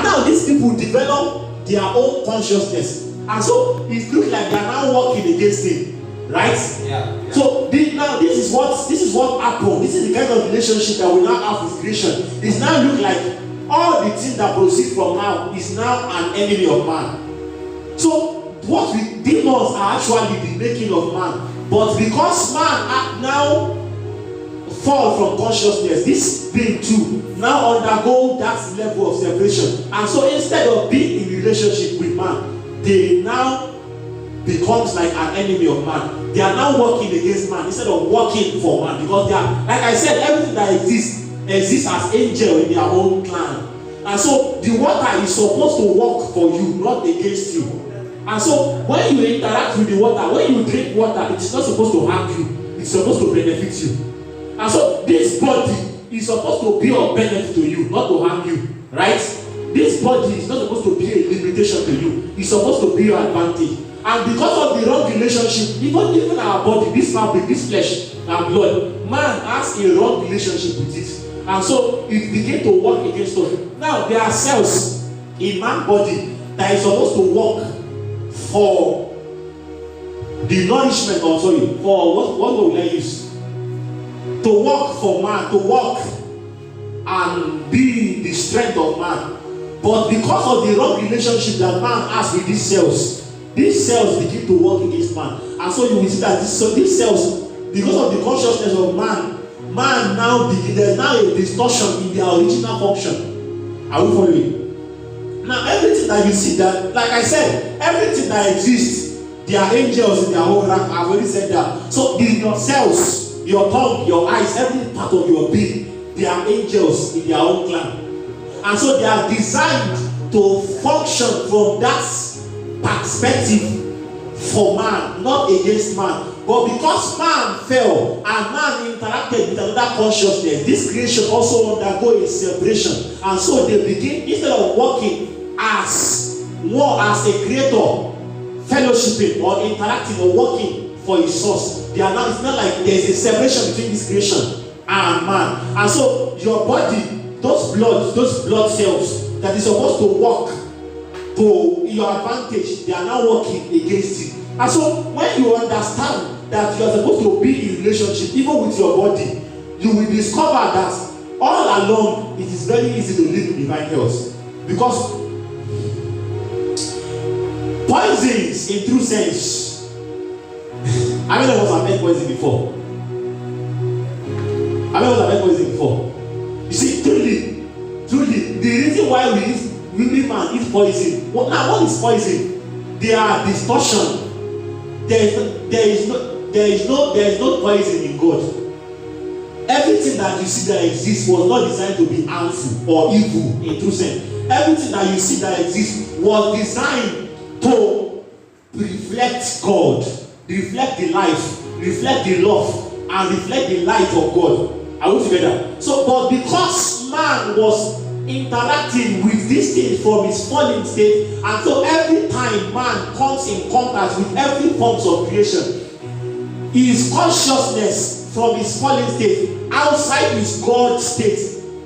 And now these people develop their own consciousness. And so it looks like they are now working against him. Right? Yeah. So now this is what happened. This is the kind of relationship that we now have with creation. It now look like all the things that proceed from now is now an enemy of man. So what we demons are actually the making of man. But because man now fall from consciousness, this being too now undergo that level of separation. And so instead of being in relationship with man, they now becomes like an enemy of man. They are now working against man instead of working for man, because they are, like I said, everything that exists as angel in their own clan. And so the water is supposed to work for you, not against you. And so when you interact with the water, when you drink water, it is not supposed to harm you, it's supposed to benefit you. And so this body is supposed to be of benefit to you, not to harm you, right? This body is not supposed to be a limitation to you, it's supposed to be your advantage. And because of the wrong relationship, even our body, this fabric, this flesh and blood, man has a wrong relationship with it. And so it begins to work against us. Now there are cells in man's body that is supposed to work for the nourishment, or sorry, for what will I use? To work for man, to work and be the strength of man. But because of the wrong relationship that man has with these cells begin to work against man. And so you will see that these cells, because of the consciousness of man now there's now a distortion in their original function. Are we following? Now everything that you see, that, like I said, everything that exists, they are angels in their own rank. I've already said that. So your cells, your tongue, your eyes, every part of your being, they are angels in their own clan. And so they are designed to function from that perspective for man, not against man. But because man fell and man interacted with another consciousness, this creation also undergo a separation. And so they begin, instead of working as a creator, fellowshipping or interacting or working for his source, they are now, it's not like there's a separation between this creation and man. And so your body, those blood cells that is supposed to work to your advantage, they are now working against it. And so when you understand that you are supposed to be in relationship even with your body, you will discover that all along it is very easy to live in divine health. Because poisons in true sense, how many of us have had poison before? How many of us have had poison before? You see, truly, the reason why we man eat poison. What is poison? They are distortion. There is no poison in God. Everything that you see that exists was not designed to be harmful or evil in true sense. Everything that you see that exists was designed to reflect God, reflect the life, reflect the love, and reflect the light of God. Are we together? So, but because man was interacting with these things from his fallen state, and so every time man comes in contact with every forms of creation, his consciousness from his fallen state outside his God state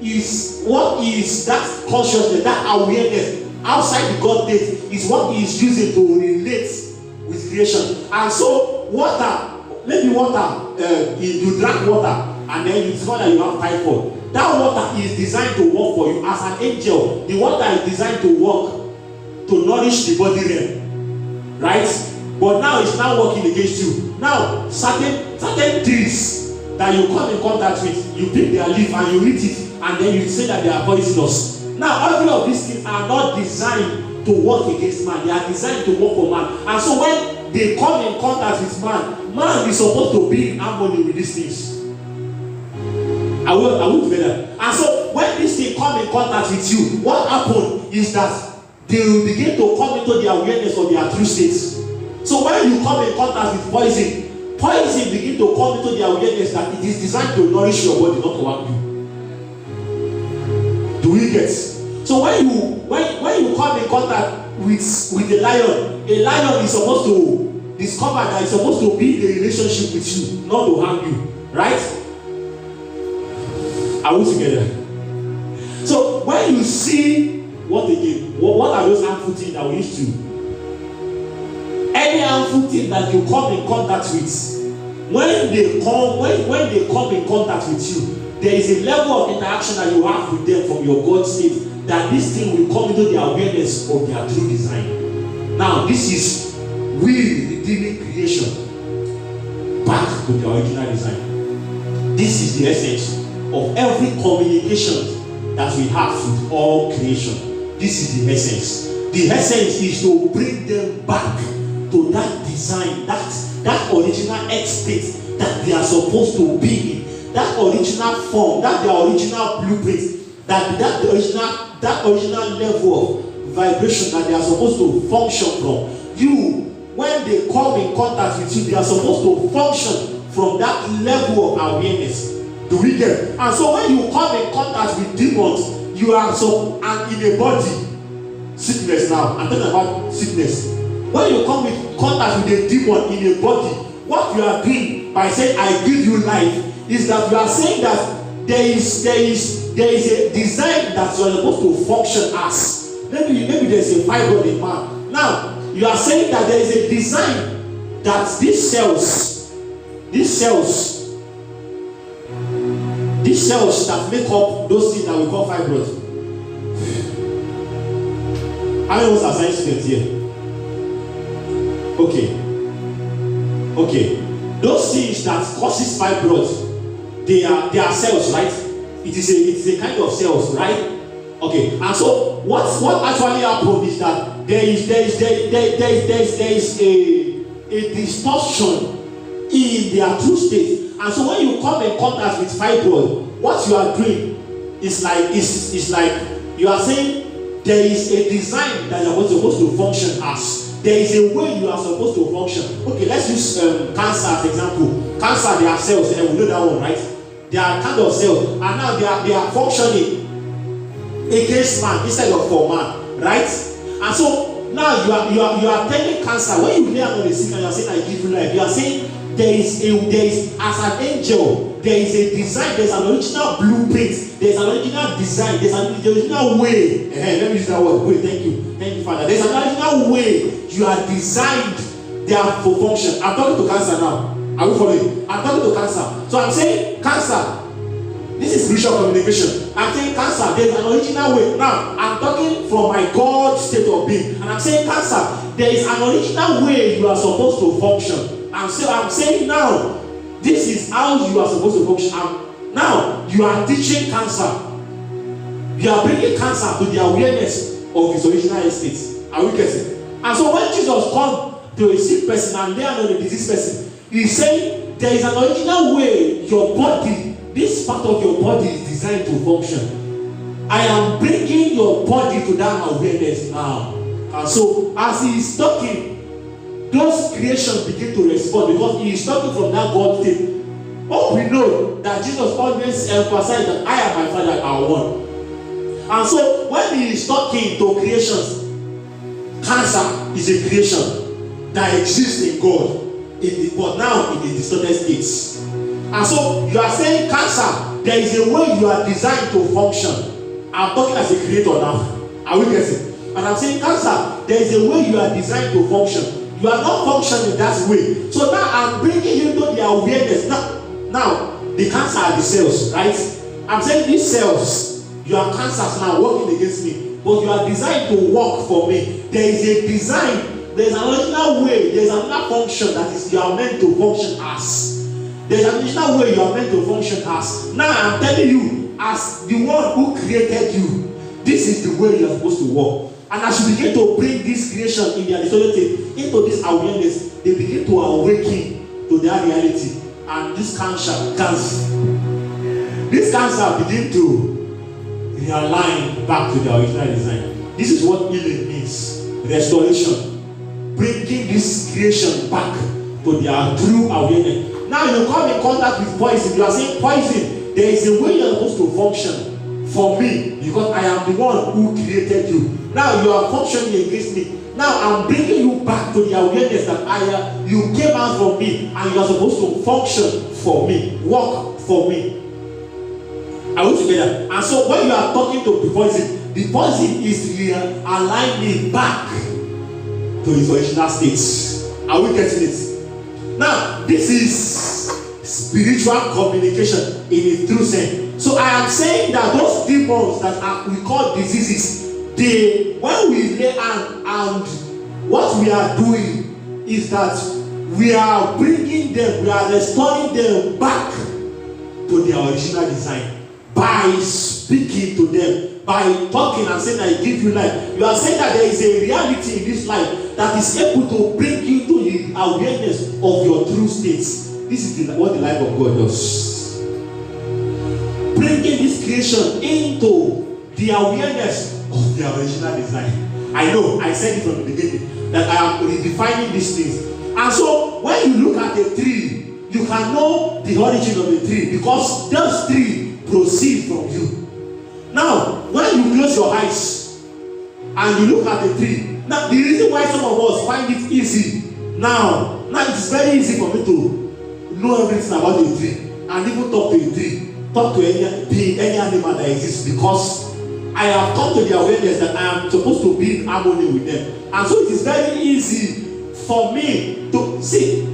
is what is that consciousness, that awareness outside the God state is what he is using to relate with creation. And so water, maybe water, you drank water and then you discover that you have typhoid. That water is designed to work for you as an angel. The water is designed to work to nourish the body realm, right? But now it's now working against you. Now certain trees that you come in contact with, you pick their leaf and you eat it, and then you say that they are poisonous. Now every of these things are not designed to work against man. They are designed to work for man. And so when they come in contact with man, man is supposed to be in harmony with these things. I will together. And so when this thing come in contact with you, what happens is that they will begin to come into the awareness of their true states. So when you come in contact with poison begin to come into the awareness that it is designed to nourish your body, not to harm you. Do we get? So when you come in contact with a lion is supposed to discover that it's supposed to be in a relationship with you, not to harm you, right? Are we together? So when you see what again? What are those harmful things that we used to? Any harmful thing that you come in contact with, when they come in contact with you, there is a level of interaction that you have with them from your God state, that this thing will come into the awareness of their true design. Now, this is we redeeming creation back to the original design. This is the essence of every communication that we have with all creation. This is the essence. The essence is to bring them back to that design, that original state that they are supposed to be in, that original form, that their original blueprint, that original level of vibration that they are supposed to function from. You, when they come in contact with you, they are supposed to function from that level of awareness. Do we get it? And so when you come in contact with demons, you are and in a body, sickness now, I'm talking about sickness. When you come in contact with a demon in a body, what you are doing by saying, I give you life, is that you are saying that there is a design that you are supposed to function as. Maybe there's a fiber in man. Now, you are saying that there is a design that these cells that make up those things that we call fibroids. How many of us are science students here? Okay. Those things that causes fibroids, they are cells, right? It is a kind of cells, right? Okay. And so what actually happened is that there is a distortion in their true state. And so when you come in contact with fibroid, what you are doing is like you are saying there is a design that you are supposed to function as. There is a way you are supposed to function. Okay, let's use cancer as example. Cancer, they are cells, and we know that one, right? They are kind of cells, and now they are functioning against man instead of for man, right? And so now you are telling cancer, when you lay on the sick and you are saying, I give you life, you are saying there is as an angel, there is a design, there's an original blueprint, there's an original design, there's an original way. Let me use that word. Wait, thank you, Father. There's an original way you are designed there for function. I'm talking to cancer now. Are we following? I'm talking to cancer. So I'm saying, cancer, this is spiritual communication. I'm saying, cancer, there's an original way. Now, I'm talking from my God state of being. And I'm saying, cancer, there is an original way you are supposed to function. I'm saying now, this is how you are supposed to function. Now, you are teaching cancer. You are bringing cancer to the awareness of its original state. Are we getting? And so when Jesus comes to a sick person and they are not a diseased person, he's saying there is an original way your body, this part of your body is designed to function. I am bringing your body to that awareness now. And so as he is talking, those creations begin to respond because he is talking from that God state. Oh, we know that Jesus always emphasized that I and my Father are one. And so when he is talking to creations, cancer is a creation that exists in God, but now in a distorted state. And so you are saying, cancer, there is a way you are designed to function. I'm talking as a creator now. Are we getting? And I'm saying, cancer, there is a way you are designed to function. You are not functioning that way. So now I'm bringing you to the awareness. Now the cancer are the cells, right? I'm saying these cells, you are cancers now working against me, but you are designed to work for me. There is a design, there is an original way, there is another function that is you are meant to function as. There is an original way you are meant to function as. Now I'm telling you, as the one who created you, this is the way you are supposed to work. And as you begin to bring this creation in their distorted into this awareness, they begin to awaken to their reality. And this cancer begin to realign back to the original design. This is what healing means. Restoration. Bringing this creation back to their true awareness. Now you come in contact with poison. You are saying, poison, there is a way you are supposed to function for me because I am the one who created you. Now you are functioning against me. Now I'm bringing you back to the awareness that you came out from me and you are supposed to function for me, work for me. Are we together? And so when you are talking to the poison, The poison is realigning back to its original state. Are we getting it? Now, this is spiritual communication in its true sense. So I am saying that those demons that we call diseases, when we lay and what we are doing is that we are bringing them, we are restoring them back to their original design by speaking to them, by talking and saying, I give you life. You are saying that there is a reality in this life that is able to bring you to the awareness of your true states. This is what the life of God does. Bringing this creation into the awareness of their original design. I know, I said it from the beginning, that I am redefining these things. And so, when you look at a tree, you can know the origin of the tree because those tree proceed from you. Now, when you close your eyes and you look at the tree, now the reason why some of us find it easy now it's very easy for me to know everything about the tree and even talk to a tree, talk to any animal that exists, because I have come to the awareness that I am supposed to be in harmony with them. And so it is very easy for me to see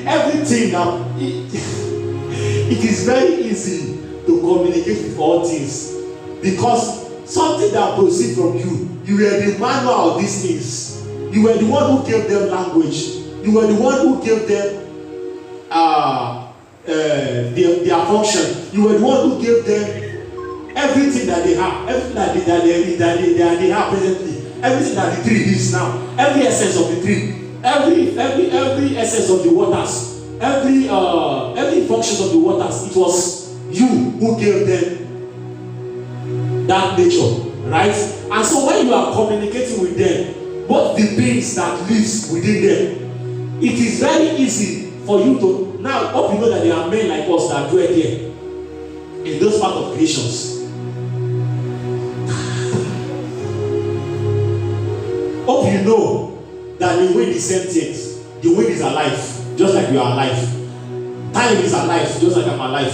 everything that it is very easy to communicate with all things, because something that proceeds from you were the manual of these things. You were the one who gave them language. You were the one who gave them their function. You were the one who gave them everything that they have, everything that they have presently, everything that the tree is now, every essence of the tree, every essence of the waters, every function of the waters. It was you who gave them that nature, right? And so when you are communicating with them, both the beings that lives within them, it is very easy for you to now. Hope you know that there are men like us that dwell here in those part of creations. Hope you know that the wind is sentient. The wind is alive, just like you are alive. Time is alive, just like I'm alive.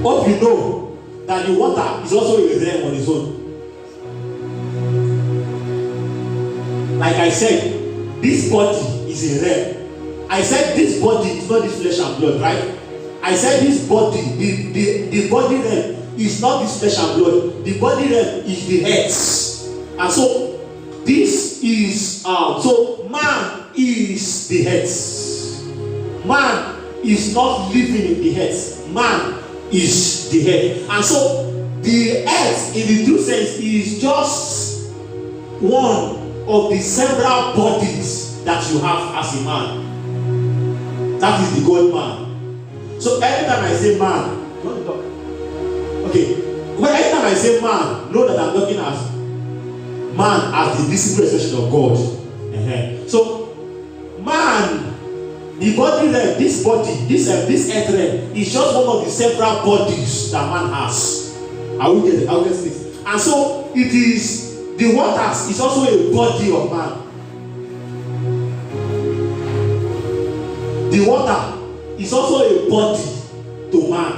Hope you know that the water is also a realm on its own. Like I said, this body is a realm. I said this body is not this flesh and blood, right? I said this body, the body realm is not this flesh and blood. The body realm is the earth. And so this is so man is the head. Man is not living in the head. Man is the head. And so the earth in the true sense is just one of the several bodies that you have as a man. That is the God man. So anytime I say man, you want to talk? Okay. Well, anytime I say man, know that I'm talking as man as the visible expression of God. So, man, the body realm, this body, this earth realm is just one of the several bodies that man has. I will get this. And so, it is the waters is also a body of man. The water is also a body to man.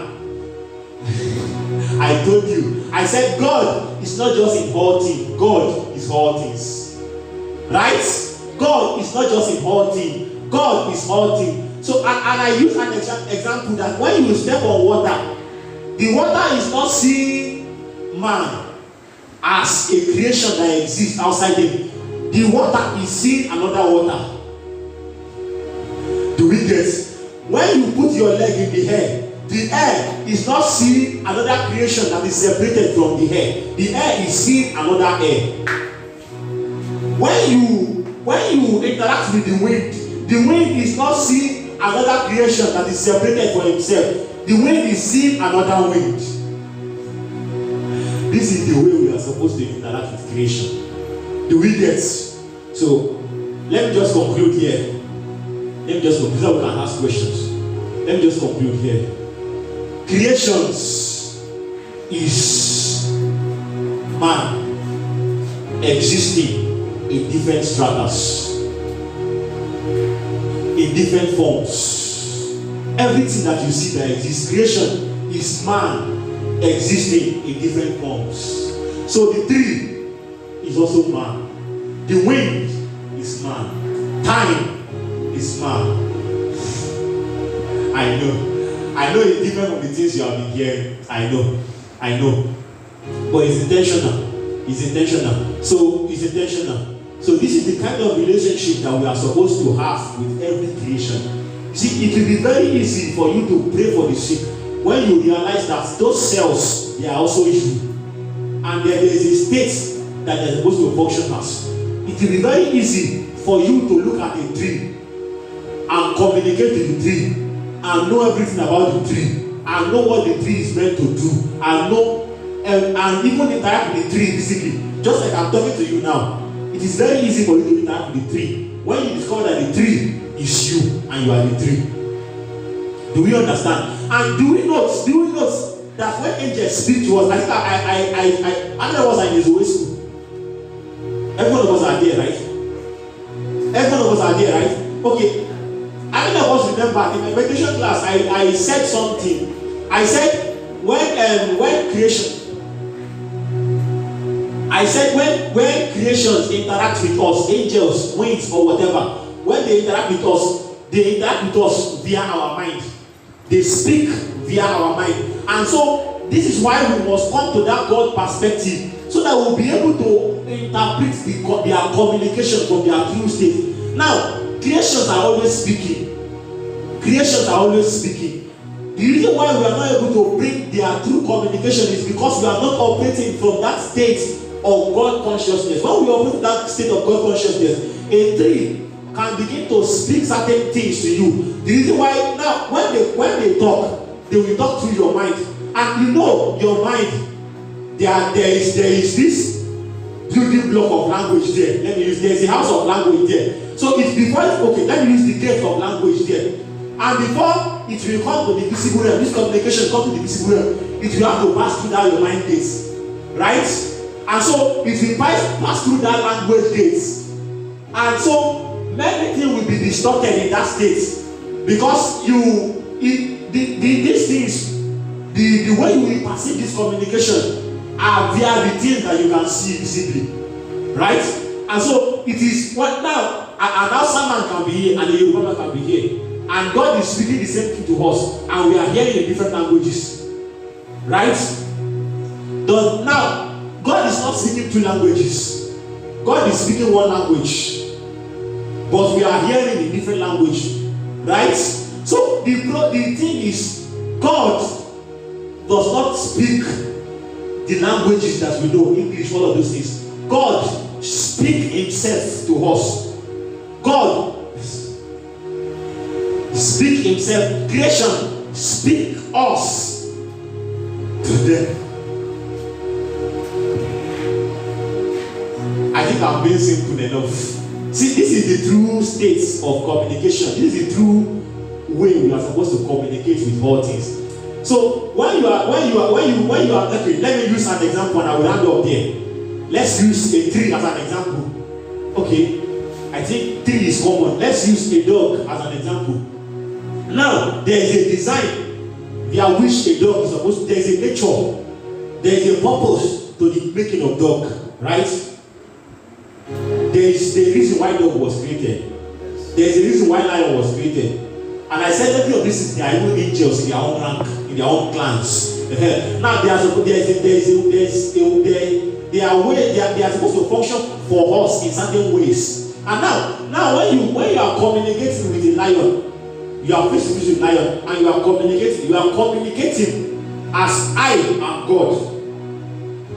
I told you. I said God is not just in all things. God is all things. Right? God is not just in all things. God is all things. So, and I use an example that when you step on water, the water is not seeing man as a creation that exists outside him. The water is seeing another water. Do we get? When you put your leg in the air, the air is not seeing another creation that is separated from the air. The air is seeing another air. When you interact with the wind is not seeing another creation that is separated from himself. The wind is seeing another wind. This is the way we are supposed to interact with creation. Do we get? So let me just conclude here. Let me just conclude so we can ask questions. Let me just conclude here. Creations is man existing in different stratas, in different forms. Everything that you see that exists, creation is man existing in different forms. So the tree is also man. The wind is man. Time is man. I know it's different from the things you have been hearing. I know. But it's intentional. So it's intentional. So this is the kind of relationship that we are supposed to have with every creation. You see, it will be very easy for you to pray for the sick when you realize that those cells, they are also you. And there is a state that they're supposed to function as. It will be very easy for you to look at a tree and communicate to the tree and know everything about the tree and know what the tree is meant to do and know and even interact with the tree physically. Just like I'm talking to you now, it is very easy for you to interact with the tree when you discover that the tree is you and you are the tree. Do we understand? And do we note that when angels speak to us, I know was in Zoe School. Every one of us are there, right? Okay. I mean, I was remember in my meditation class, I said something. I said when creations interact with us, angels, winds, or whatever, when they interact with us via our mind. They speak via our mind. And so this is why we must come to that God perspective so that we'll be able to interpret their communication from their true state. Now, creations are always speaking. The reason why we are not able to bring their true communication is because we are not operating from that state of God consciousness. When we operate that state of God consciousness, a tree can begin to speak certain things to you. The reason why now when they talk, they will talk through your mind. And you know your mind, there is this building block of language there. There's a house of language there. So it's before let me use the gate of language there. And before it will come to the visible realm, this communication comes to the visible realm, it will have to pass through that your mind gates. Right? And so it will pass through that language gates. And so many things will be distorted in that state. Because these things, the way you will perceive this communication are via the things that you can see visibly. Right? And so it is what now, an outside man can be here and a Yoruba man can be here. And God is speaking the same thing to us, and we are hearing in different languages. Right? Now, God is not speaking two languages. God is speaking one language. But we are hearing in different language. Right? So the thing is, God does not speak the languages that we know, English, all of those things. God speaks himself to us. God speak himself. Creation speak us to them. I think I'm being simple enough. See, this is the true state of communication. This is the true way we are supposed to communicate with all things. So when you are okay, let me use an example and I will hand up there. Let's use a tree as an example. Okay, I think tree is common. Let's use a dog as an example. Now, there is a design via which a dog is supposed to, there is a nature, there is a purpose to the making of dog, right? There is the reason why dog was created. There is a reason why lion was created. And I said every of this is their own angels in their own rank, in their own clans. Now, they are supposed to function for us in certain ways. And now when you are communicating with a lion, you are face to face with lion and you are communicating as I am God.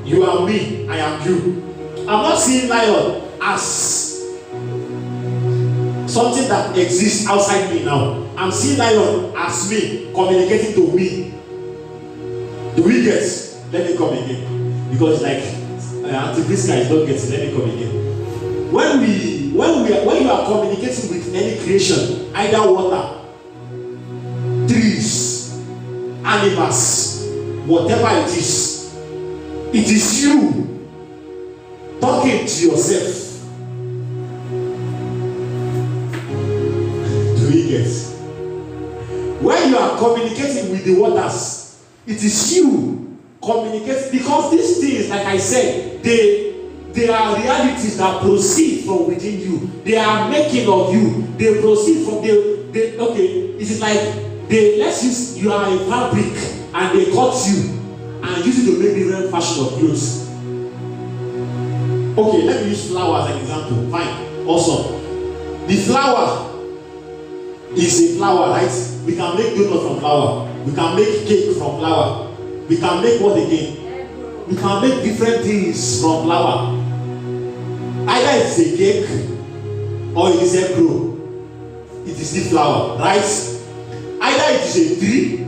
You are me, I am you. I'm not seeing lion as something that exists outside me now. I'm seeing lion as me, communicating to me. Do we get? Let me come again. Because like Antibriska is not getting, let me come again. When you are communicating with any creation, either water, trees, animals, whatever it is you talking to yourself. Do you get? When you are communicating with the waters, it is you communicate, because these things, like I said, they are realities that proceed from within you. They are making of you. They proceed from okay, it is like let's use, you are a fabric and they cut you and use it to make different fashion of clothes. Okay, let me use flower as an example. Fine, awesome. The flower is a flower, right? We can make donut from flour. We can make cake from flour. We can make what again? We can make different things from flour. Either it's a cake or it is egg roll. It is still flour, right? Either it is a tree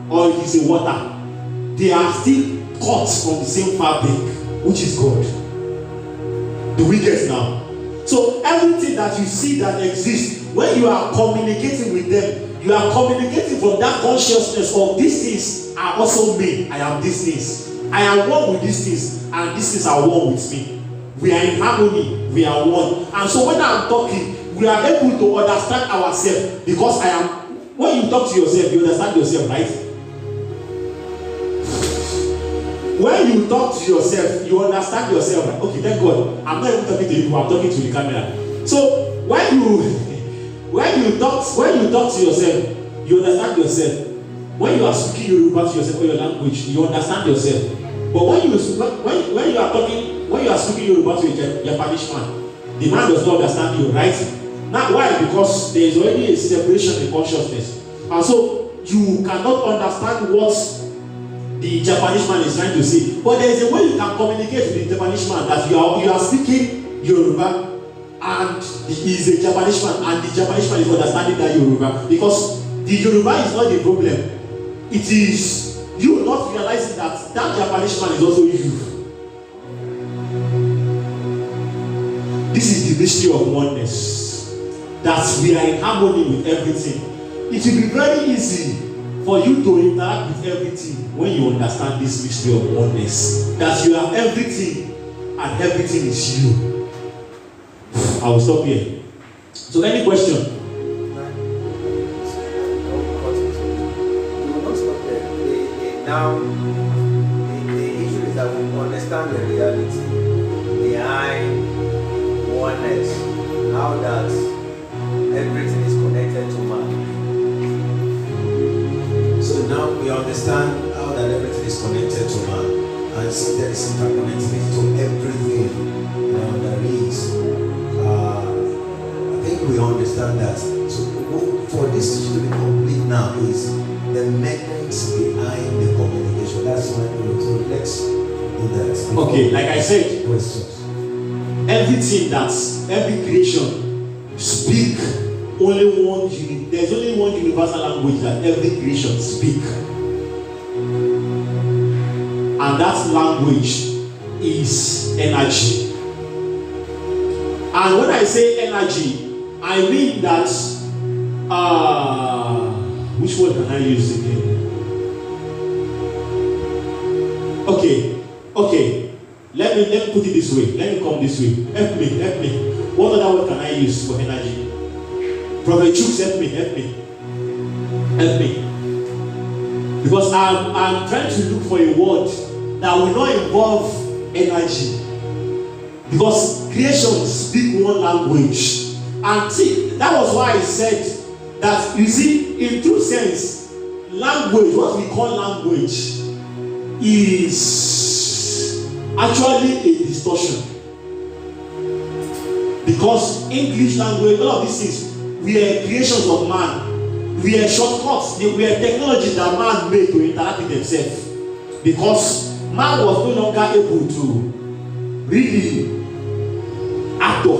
or it is a water. They are still cut from the same fabric, which is God. Do we get now? So everything that you see that exists, when you are communicating with them, you are communicating from that consciousness of these things are also me. I am these things. I am one with these things, and these things are one with me. We are in harmony. We are one. And so when I am talking, we are able to understand ourselves, because I am. When you talk to yourself, you understand yourself, right? When you talk to yourself, you understand yourself. Like, okay, thank God, I'm not even talking to you, I'm talking to the camera. So when you talk to yourself, you understand yourself. When you are speaking Yoruba to yourself or your language, you understand yourself. But when you are speaking Yoruba to a Japanese man, the man does not understand you, right? Now why? Because there is already a separation in consciousness, and so you cannot understand what the Japanese man is trying to say. But there is a way you can communicate with the Japanese man, that you are speaking Yoruba and he is a Japanese man, and the Japanese man is understanding that Yoruba, because the Yoruba is not the problem. It is you not realizing that Japanese man is also you. This is the mystery of oneness, that we are in harmony with everything. It will be very easy for you to interact with everything when you understand this mystery of oneness, that you are everything and everything is you. I will stop here. So any question? You will not stop there. Now, the issue is that we understand the reality behind oneness, how that everything is connected to man. So now we understand how that everything is connected to man, and so there is interconnectivity to everything there is. I think we understand that. So for this to be complete now is the mechanics behind the communication. That's why we so let's do that. Okay, like I said, questions. Every creation speak only one unit. There's only one universal language that every creation speak, and that language is energy. And when I say energy, I mean that which word can I use again? Okay. Let me put it this way. Let me come this way. Help me. What other word can I use for energy? Prophet Chooks, help me. Because I'm trying to look for a word that will not involve energy. Because creation speak one language. And see, that was why I said that, you see, in true sense, language, what we call language, is actually a distortion. Because English language, all of these things, we are creations of man. We are shortcuts. We are technologies that man made to interact with themselves. Because man was no longer able to really have a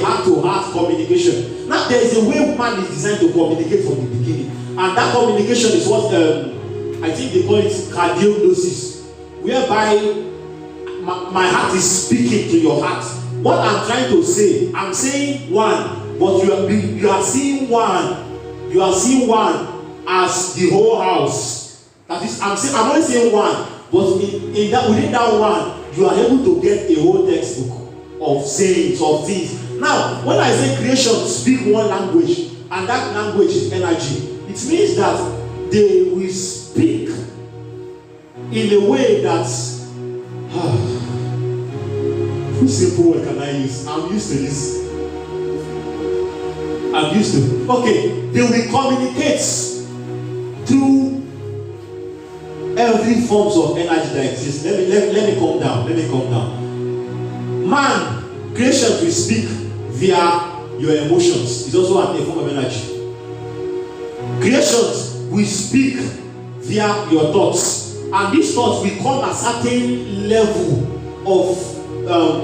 heart-to-heart communication. Now there is a way man is designed to communicate from the beginning, and that communication is what I think they call it cardiognosis, whereby my heart is speaking to your heart. What I'm trying to say, I'm saying one, but you are seeing one. You are seeing one as the whole house. That is, I'm only saying one, but in that, within that one, you are able to get a whole textbook of sayings, of things. Now, when I say creation speak one language, and that language is energy, it means that they will speak in a way that which simple word can I use? I'm used to this. Okay, they will communicate through every forms of energy that exists. Let me calm down. Man, creation will speak via your emotions. It's also a form of energy. Creation will speak via your thoughts, and these thoughts will come at a certain level of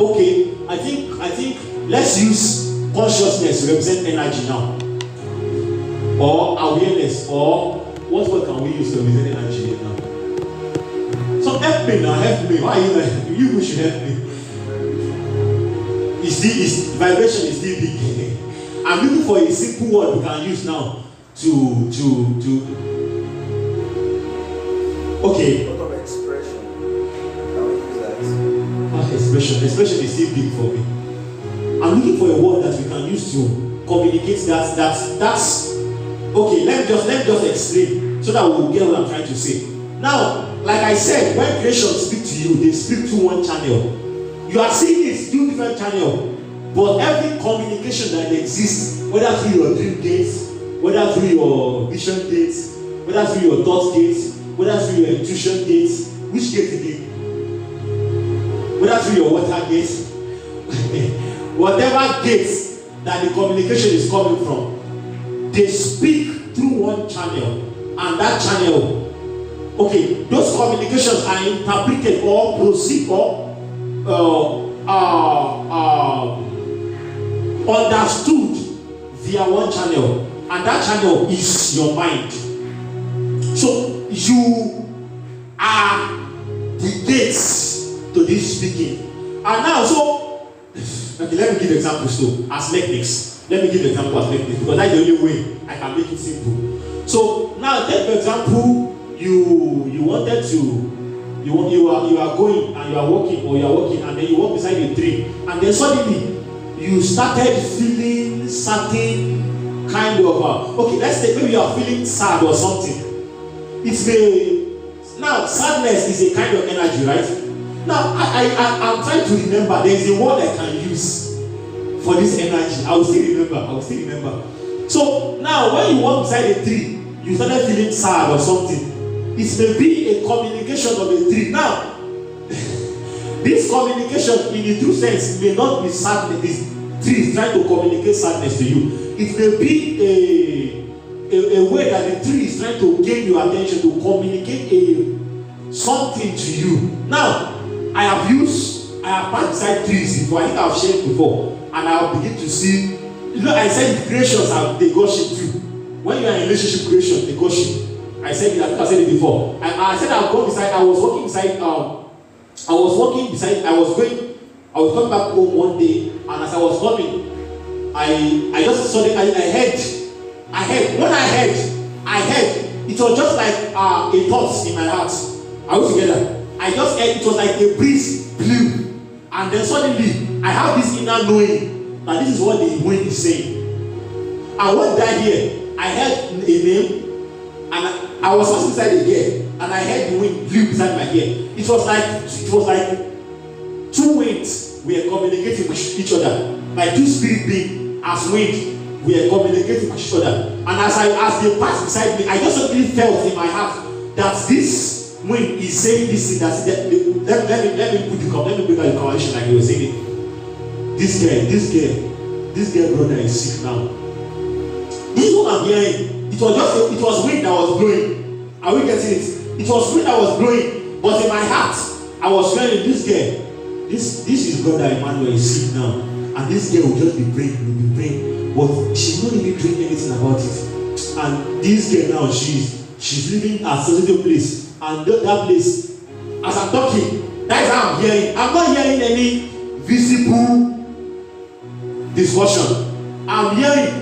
okay. I think let's use consciousness to represent energy now, or awareness, or what word can we use to represent energy now? So help me now, help me. Why are you like, you should help me? It's vibration is still big. I'm looking for a simple word we can use now to okay. What of expression? Can we use that? Expression is still big for me. I'm looking for a word that we can use to communicate that's okay. Let me just explain so that we will get what I'm trying to say. Now, like I said, when creation speak to you, they speak through one channel. You are seeing it through different channel, but every communication that exists, whether through your dream gates, whether through your vision gates, whether through your thought gates, whether through your intuition gates, which gate is it? Whether through your water gates, whatever gates that the communication is coming from, they speak through one channel, and that channel, okay, those communications are interpreted or proceed or understood via one channel, and that channel is your mind. So you are the gates to this speaking. And now, so okay, let me give examples too as techniques. Let me give example as techniques because that's the only way I can make it simple. So now, take for example, you wanted to you are going and you are walking, and then you walk beside a tree, and then suddenly you started feeling certain kind of okay, let's say maybe you are feeling sad or something. Now sadness is a kind of energy, right? Now I'm trying to remember. There is a word I can use for this energy. I will still remember. So now when you walk beside a tree, you started feeling sad or something. It may be a communication of a tree. Now, this communication in the true sense may not be sadness. This tree is trying to communicate sadness to you. It may be a way that the tree is trying to gain your attention, to communicate something to you. Now, I have passed beside trees before. I think I've shared before, and I'll begin to see. I said creations they gossip too. When you are in relationship creation, they gossip. I said it it before. I said I was coming back home one day, and as I was coming, I just saw it. I heard it was just like a thought in my heart. Are we together? I just heard it was like a breeze blew, and then suddenly I have this inner knowing that this is what the wind is saying. And what did I hear? I heard a name, and I was passing beside the girl, and I heard the wind blew beside my ear. It was like two winds were communicating with each other, like two spirit beings as wind were communicating with each other. And as they passed beside me, I just suddenly felt in my heart that this wind is saying this thing. Let me bring out the conversation like you were saying it. This girl brother is sick now. This is what I'm hearing. It was wind that was blowing. Are we getting it? It was wind that was blowing, but in my heart, I was feeling this girl. This is brother Emmanuel is sick now, and this girl will just be praying, but she's not even doing anything about it. And this girl now, she's living at a certain place, and that place, as I'm talking, that's how I'm hearing. I'm not hearing any visible discussion. I'm hearing.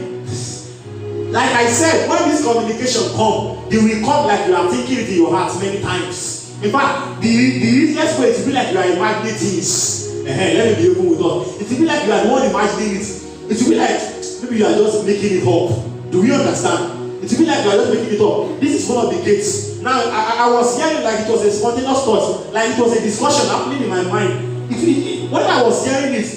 Like I said, when this communication comes, they will come like you are thinking it in your heart many times. In fact, the easiest way is to be like you are imagining things. Let me be open with us. It will be like you are the one imagining it. It will be like maybe you are just making it up. Do we understand? It will be like you are just making it up. This is one of the gates. Now I was hearing like it was a spontaneous thought, like it was a discussion happening in my mind. When I was hearing it,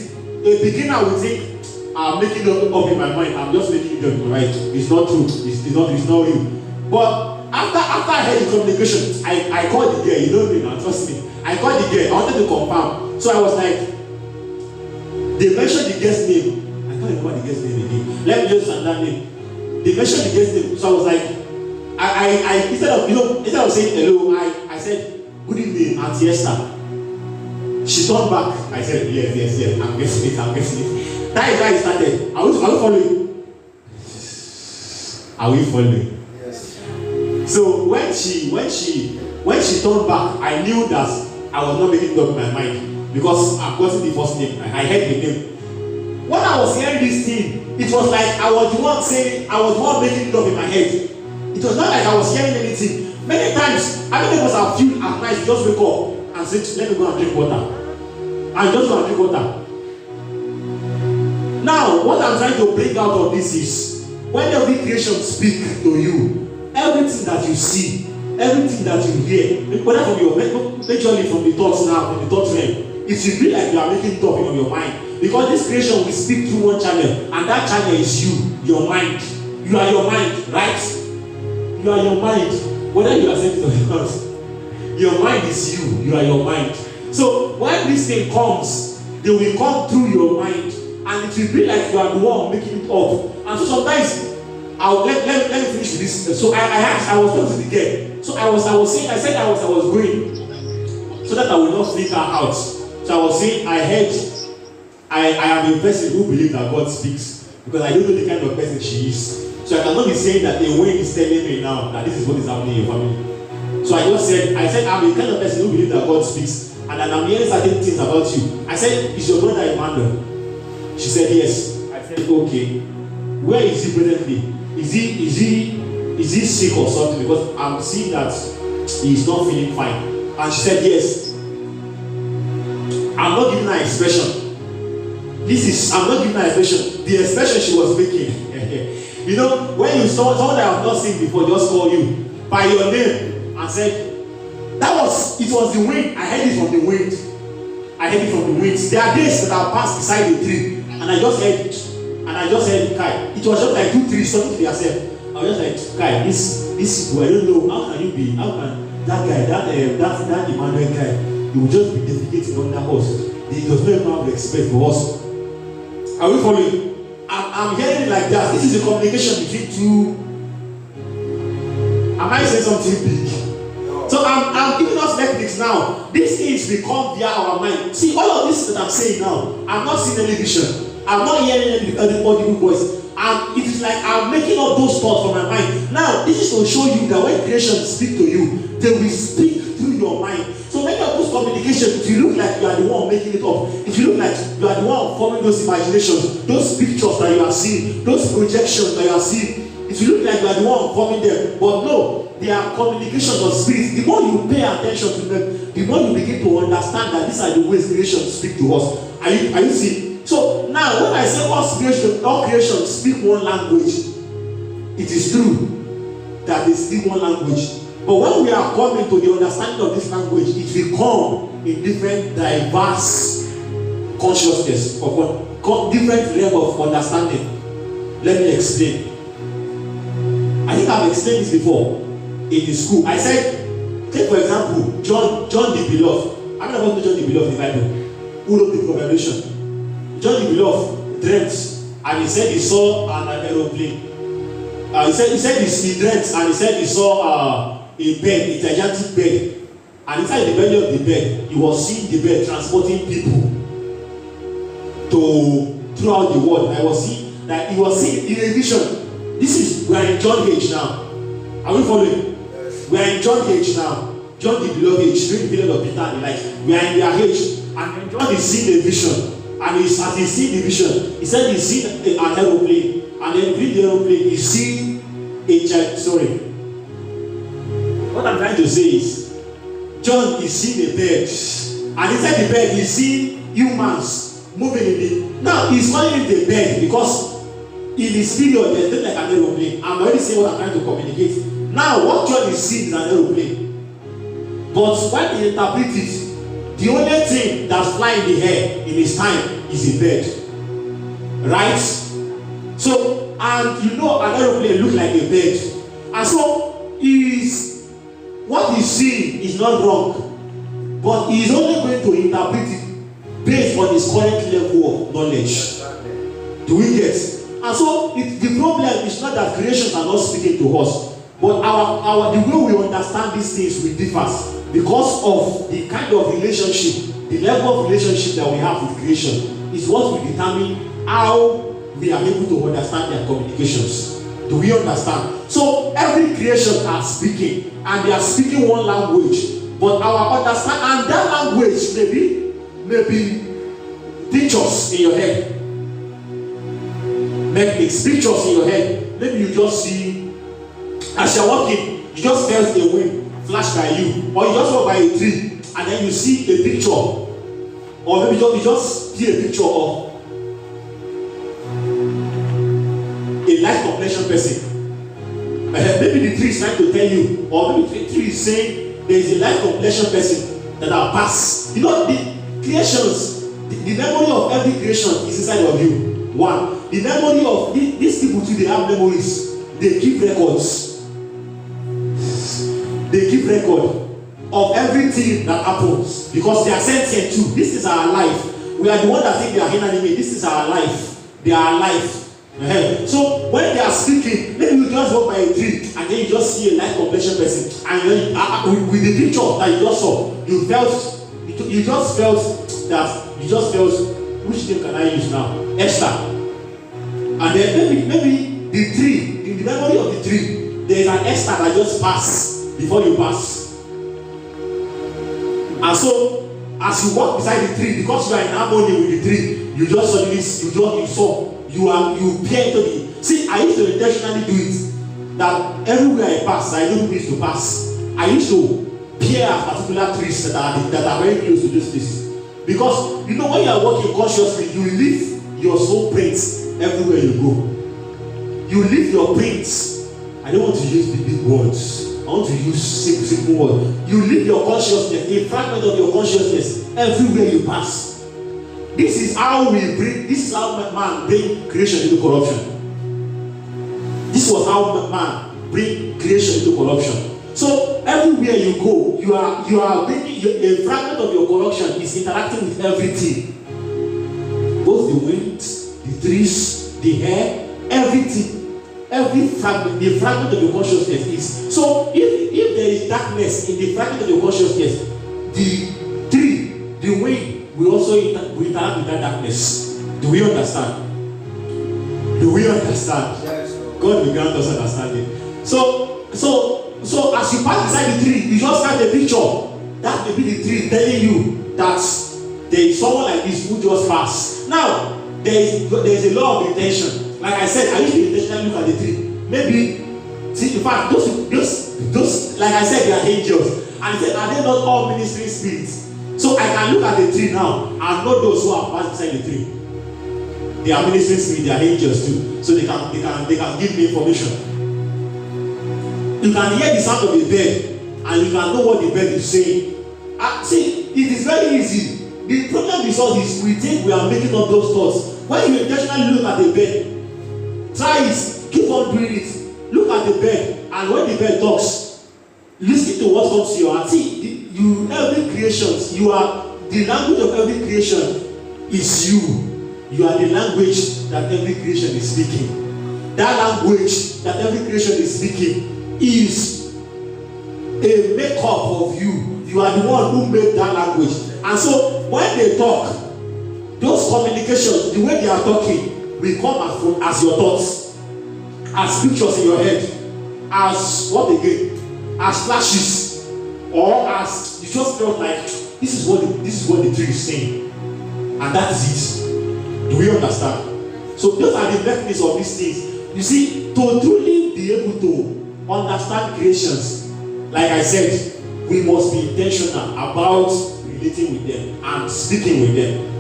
a beginner would think, I'm making it up in my mind. I'm just making it up in my mind. It's not true. It's not real. But after I heard the communication, I called the girl. You know me now, trust me. I called the girl. I wanted to confirm. So I was like, they mentioned the guest name. I can't remember the guest name again. Let me just send that name. They mentioned the guest name. So I was like, I instead of saying hello, I said, good evening, Auntie Esther. She turned back. I said, yes. I'm guessing it. That is why it started. Are we following? Are we following? Yes. So when she turned back, I knew that I was not making it up in my mind because I've gotten the first name. I heard the name. When I was hearing this thing, it was like I was the one making it up in my head. It was not like I was hearing anything. Many times, I don't know if I feel at night, just wake up and say, let me go and drink water. And just go and drink water. Now, what I'm trying to bring out of this is, when every creation speaks to you, everything that you see, everything that you hear, whether from your majorly from the thoughts now, from the thought realm, it should be like you are making it up in your mind. Because this creation will speak through one channel, and that channel is you, your mind. You are your mind, right? You are your mind. Whether you accept it or not, your mind is you. You are your mind. So when this thing comes, they will come through your mind, and it will be like you are the one making it up. And so sometimes, let me finish with this. So I was talking to the girl. So I was saying, I said I was going, so that I will not freak her out. So I was saying, I am a person who believes that God speaks, because I don't know the kind of person she is. So I cannot be saying that the way is telling me now that this is what is happening in your family. So I said I'm the kind of person who believes that God speaks, and that I'm hearing certain things about you. I said, is your brother Emmanuel? She said yes. I said, okay. Where is he presently? Is he sick or something? Because I'm seeing that he is not feeling fine. And she said yes. I'm not giving her expression. I'm not giving her expression. The expression she was making. You know, when you saw someone that I have not seen before just call you by your name and said, it was the wind. I heard it from the wind. There are days that I passed beside the tree and I just heard it. And I just said, Kai, it was just like 2 trees talking to yourself. I was just like, Kai, this I don't know, how can you be, how can that guy, that Emmanuel guy, he will just be defecating under us. He does not even have respect for us. Are we following? I'm hearing it like that. This is a communication between two. Am I saying something big? So I'm giving us techniques now. These things become via our mind. See, all of this that I'm saying now, I'm not seeing any vision. I'm not hearing any audible voice. And it is like I'm making up those thoughts from my mind. Now, this is to show you that when creation speak to you, they will speak through your mind. So many of those communications, if you look like you are the one making it up, if you look like you are the one forming those imaginations, those pictures that you are seeing, those projections that you are seeing, if you look like you are the one forming them, but no, they are communications of spirits. The more you pay attention to them, the more you begin to understand that these are the ways creation speak to us. Are you seeing? So now, when I say all creation speak one language, it is true that they speak one language. But when we are coming to the understanding of this language, it will come in different diverse consciousness, of different level of understanding. Let me explain. I think I've explained this before in the school. I said, take for example, John the Beloved. How many of us know John the Beloved in the Bible? Who wrote the book of Revelation? John the Beloved dreamt, and he said he saw an aeroplane. He said he dreamt, and he said he saw a bed, a gigantic bed, and inside the belly of the bed, he was seeing the bed transporting people throughout the world. He was seeing in a vision. We are in John age now. Are we following? Yes. We are in John age now. John the Beloved age, during the period of Peter and the like. We are in their age, and John is seeing a vision. And as he sees the vision, he said he's seen an aeroplane, and then with the aeroplane, he's seen a child. Sorry. What I'm trying to say is, John is seeing a bed, and inside the bed, he's seeing humans moving in it. Now he's calling it a bed because in his period, there's not like an aeroplane. I'm already saying what I'm trying to communicate. Now, what John is seeing is an aeroplane. But when he interprets it, the only thing that's flying in the air in his time is a bird. Right? So, and you know, an aeroplane looks like a bird. And so, what he's seeing is not wrong. But he is only going to interpret it based on his current level of knowledge. Do we get? And so, the problem is not that creations are not speaking to us. But the way we understand these things will differ because of the kind of relationship, the level of relationship that we have with creation is what will determine how we are able to understand their communications. Do we understand? So every creation are speaking, and they are speaking one language, but our understanding and that language may be pictures in your head. Maybe it's pictures in your head. Maybe you just see. As you're walking, you just felt a wind flash by you, or you just walk by a tree, and then you see a picture, or maybe you just see a picture of a light complexion person. Maybe the tree is trying to tell you, or maybe the tree is saying there is a light complexion person that will pass. You know, the creations, the memory of every creation is inside of you. One, the memory of these people too, they have memories. They keep records. They keep record of everything that happens because they are sentient too. This is our life. We are the one that think they are inanimate. This is our life. They are alive. So when they are speaking, maybe you just walk by a tree and then you just see a light complexion person, and then with the picture that you just saw, you just felt which name can I use now? Esther. And then maybe the tree, in the memory of the tree, there is an Esther that just passed before you pass. And so as you walk beside the tree, because you are in harmony with the tree, you just suddenly you peer into the. See, I used to intentionally do it that everywhere I pass, I know place to pass. I used to peer at particular trees that are very close to this place. Because you know, when you are walking consciously, you leave your soul prints everywhere you go. You leave your prints. I don't want to use the big words. I want to use simple words. You leave your consciousness, a fragment of your consciousness, everywhere you pass. This is how man bring creation into corruption. This was how man bring creation into corruption. So everywhere you go, you are bringing a fragment of your corruption is interacting with everything. Both the wind, the trees, the air, everything. Every fragment, the fragment of your consciousness is. So if there is darkness in the fragment of your consciousness, the tree, the wind will also interact with that darkness. Do we understand? Do we understand? Yes. God will grant us understanding. So as you pass beside the tree, you just have a picture. That may be the tree telling you that there is someone like this who just passed. Now, there is a law of intention. Like I said, I used to intentionally look at the tree. Maybe, see, in fact, those, like I said, they are angels. And he said, are they not all ministering spirits? So I can look at the tree now and know those who have passed beside the tree. They are ministering spirits, they are angels too. So they can give me information. You can hear the sound of a bird and you can know what the bird is saying. See, it is very easy. The problem is all this, we think we are making up those thoughts. When you intentionally look at the bird, try it, keep on doing it. Look at the bird, and when the bird talks, listen to what comes to your heart. See, every creation, you are the language of every creation is you. You are the language that every creation is speaking. That language that every creation is speaking is a makeup of you. You are the one who made that language. And so when they talk, those communications, the way they are talking, will come as your thoughts, as pictures in your head, as what again, as flashes, or as you just felt like this is what the tree is saying, and that is it. Do we understand? So those are the mechanisms of these things. You see, to truly be able to understand creations, like I said, we must be intentional about relating with them and speaking with them.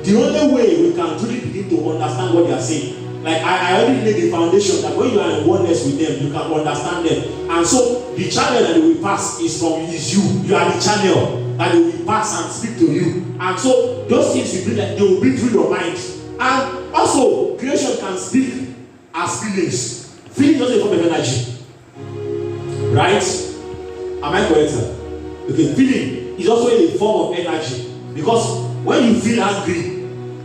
The only way we can truly begin to understand what they are saying Like I already laid the foundation that when you are in oneness with them, you can understand them. And so the channel that they will pass is you. You are the channel that they will pass and speak to you. And so those things will be like they will be through your mind. And also creation can speak as feelings. Feelings also a form of energy. Right? Am I correct, sir? Okay, feeling is also a form of energy. Because when you feel angry,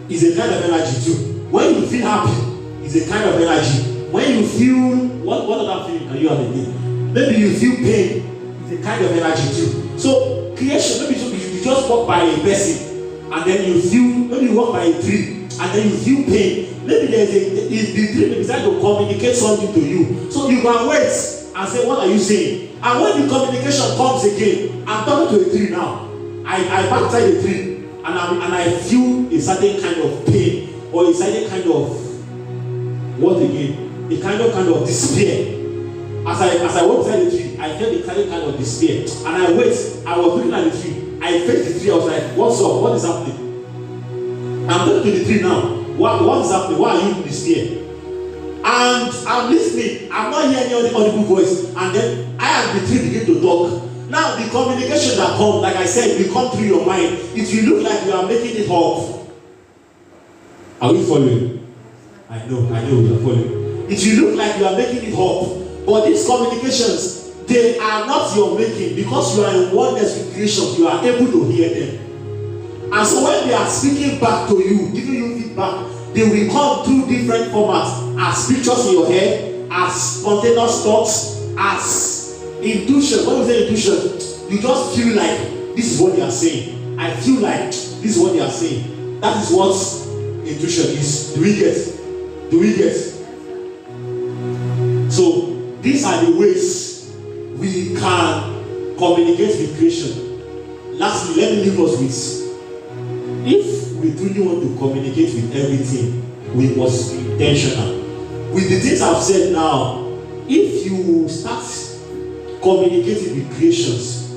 it's a kind of energy too. When you feel happy, it's a kind of energy. When you feel what other feeling can you have again? Maybe you feel pain, it's a kind of energy too. So creation, maybe you just walk by a person and then you feel, maybe you walk by a tree and then you feel pain. Maybe the tree may decide to communicate something to you. So you can wait and say, what are you saying? And when the communication comes again, I'm talking to a tree now. I pass inside the tree and I feel a certain kind of pain or a certain kind of what again? A kind of despair. As I walk beside the tree, I felt a kind of despair. And I wait. I was looking at the tree. I faced the tree. I was like, what's up? What is happening? I'm looking to the tree now. What is happening? Why are you in despair? And I'm listening. I'm not hearing any audible voice. And then I and the tree begin to talk. Now the communication that comes, like I said, will come through your mind. It will look like you are making it up. Are we following? I know we are following. It will look like you are making it up. But these communications, they are not your making. Because you are in oneness with creation, you are able to hear them. And so when they are speaking back to you, giving you feedback, they will come through different formats. As pictures in your head, as spontaneous thoughts, as intuition. When we say intuition, you just feel like this is what they are saying. I feel like this is what they are saying. That is what intuition is. Do we get? So these are the ways we can communicate with creation. Lastly, let me leave us with, if we truly want to communicate with everything, we must be intentional. With the things I've said now, if you start communicating with creations,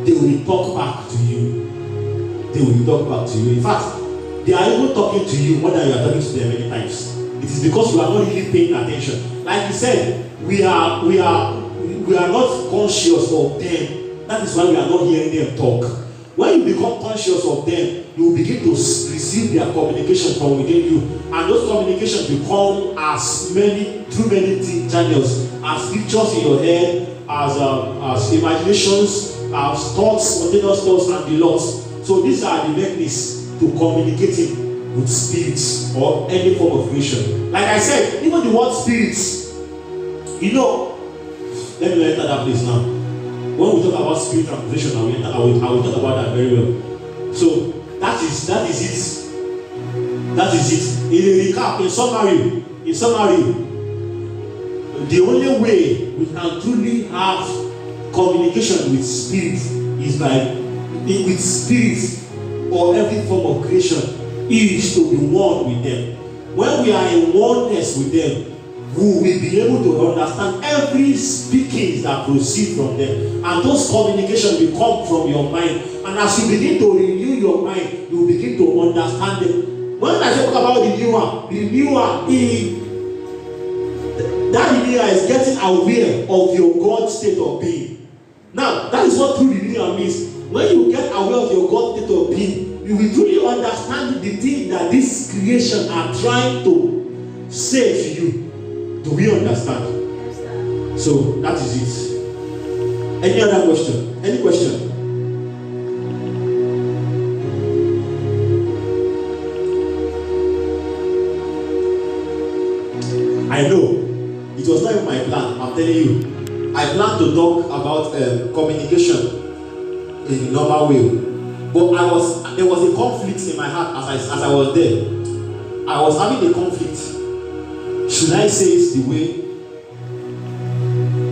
they will talk back to you. In fact, they are even talking to you more than you are talking to them many times. It is because you are not really paying attention. Like you said, we are not conscious of them. That is why we are not hearing them talk. When you become conscious of them, you will begin to receive their communication from within you. And those communications will come through many channels, as pictures in your head, as imaginations, as thoughts, spontaneous thoughts, and the lots. So these are the techniques to communicating with spirits or any form of creation. Like I said, even the word spirits, let me enter that place now. When we talk about spirit and creation, I will talk about that very well. So that is it. That is it. In a recap, in summary, the only way we can truly have communication with spirits is with spirits or every form of creation is to be one with them. When we are in oneness with them, we will be able to understand every speaking that proceeds from them. And those communications will come from your mind. And as you begin to renew your mind, you will begin to understand them. When I talk about that renewal is getting aware of your God state of being. Now, that is what true renewal means. When you get aware of your God state of being, you will truly understand the thing that this creation are trying to say to you. Do we understand? So that is it. Any other question? Any question? I know it was not in my plan. I'm telling you. I plan to talk about communication in a normal way, but there was a conflict in my heart as I was there. I was having a conflict. Should I say it the way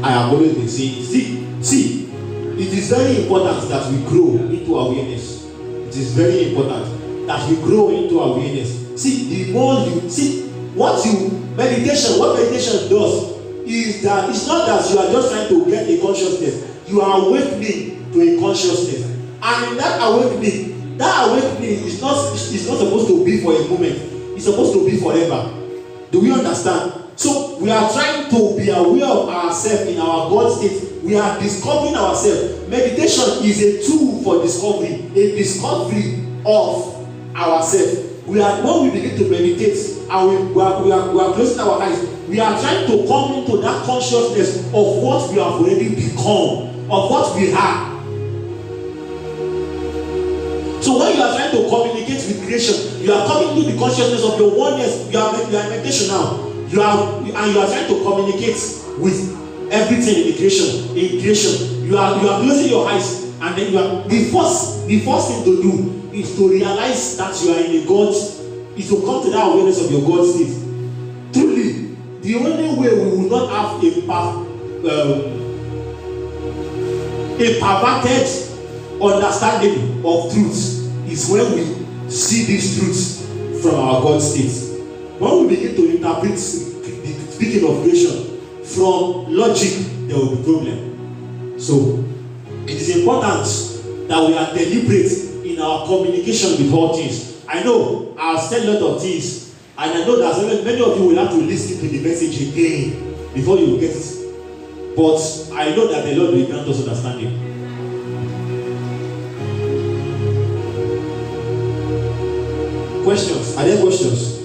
I have always been saying? See, it is very important that we grow into awareness. It is very important that we grow into awareness. See, the more you see what meditation does is that it's not that you are just trying to get a consciousness. You are awakening to a consciousness, and in that awakening is not supposed to be for a moment. It's supposed to be forever. Do we understand? So we are trying to be aware of ourselves in our God state. We are discovering ourselves. Meditation is a tool for discovery, a discovery of ourselves. When we begin to meditate and we are closing our eyes, we are trying to come into that consciousness of what we have already become, of what we are. So when you are trying to communicate with creation, you are coming into the consciousness of your oneness. You are in meditation now. You are trying to communicate with everything in the creation. In creation, you are closing your eyes, and then the first thing to do is to realize that you are in a God. Is to come to that awareness of your God state. Truly, the only way we will not have a perverted understanding of truth is when we see these truths from our God state. When we begin to interpret, speaking of creation, from logic, there will be problem. So it is important that we are deliberate in our communication with all things. I know I've said a lot of things, and I know that many of you will have to listen to the message again before you get it. But I know that the Lord will grant us understanding. Questions? Are there questions?